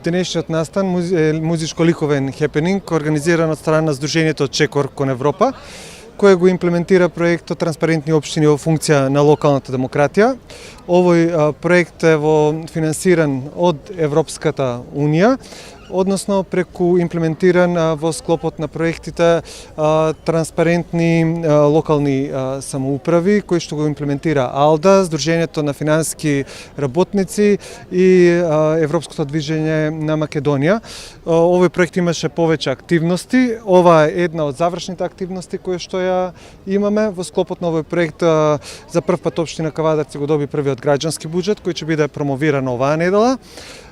Денешниот настан е музичко-ликовен хепенинг, организиран од страна на Сдруженијето Чекор кон Европа, кој го имплементира проектот Транспарентни општини во функција на локалната демократија. Овој проект е финансиран од Европската Унија, односно преку имплементиран во склопот на проектите транспарентни локални самоуправи, кои што го имплементира АЛДА, Сдруженијето на финансиски работници и Европското движење на Македонија. Овој проект имаше повеќе активности. Ова е една од завршните активности кои што ја имаме. Во склопот на овој проект за прв пат општина Кавадарци го доби првиот граѓански буџет, кој ќе биде промовиран оваа недела.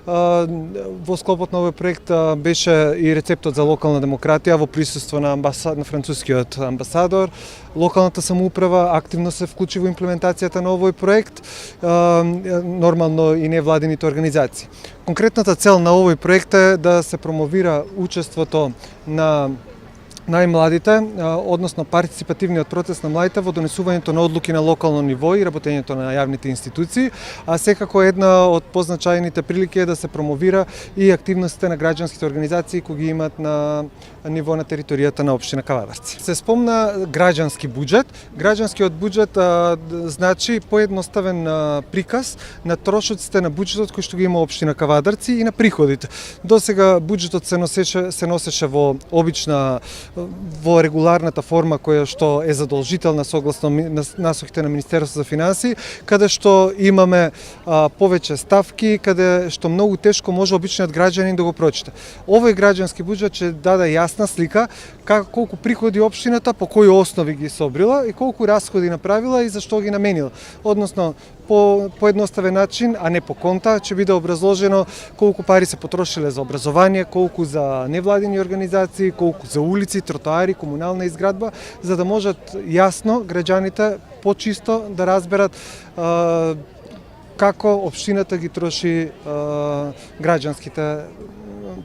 Во склопот на овој проект беше и рецептот за локална демократија во присуство на францускиот амбасадор. Локалната самоуправа активно се вклучи во имплементацијата на овој проект, нормално и невладините организации. Конкретната цел на овој проект е да се промовира учеството на најмладите, односно партиципативниот процес на младите во донесувањето на одлуки на локално ниво и работењето на јавните институции, а секако една од позначајните прилики е да се промовира и активностите на граѓанските организации кои ги имат на ниво на територијата на општина Кавадарци. Се спомна граѓански буџет. Граѓанскиот буџет значи поедноставен приказ на трошоците на буџетот кој што ги има општина Кавадарци и на приходите. Досега буџетот се носеше во обична во регуларната форма која што е задолжителна согласно насоките на Министерството за финансии, каде што имаме повеќе ставки, каде што многу тешко може обичниот граѓанин да го прочита. Овој граѓански буџет ќе даде јасна слика колку приходи општината, по кои основи ги собрила и колку расходи направила и за што ги наменила. Односно, по едноставен начин, а не по конта, ќе биде образложено колку пари се потрошиле за образование, колку за невладини организации, колку за улици, тротоари, комунална изградба, за да можат јасно граѓаните почисто да разберат како општината ги троши граѓанските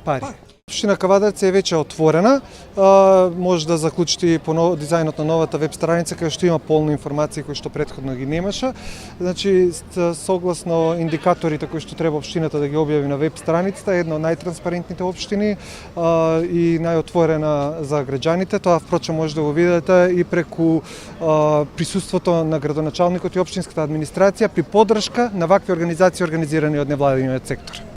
пари. Општина Кавадарци е веќе отворена, може да заклучите и по дизајнот на новата веб страница кај што има полно информации кои што претходно ги немаше. Значи, согласно индикаторите кои што треба општината да ги објави на веб страницата, една од најтранспарентните општини и најотворена за граѓаните. Тоа впрочем може да го видите и преку присуството на градоначалникот и општинската администрација при поддршка на вакви организации организирани од невладиниот сектор.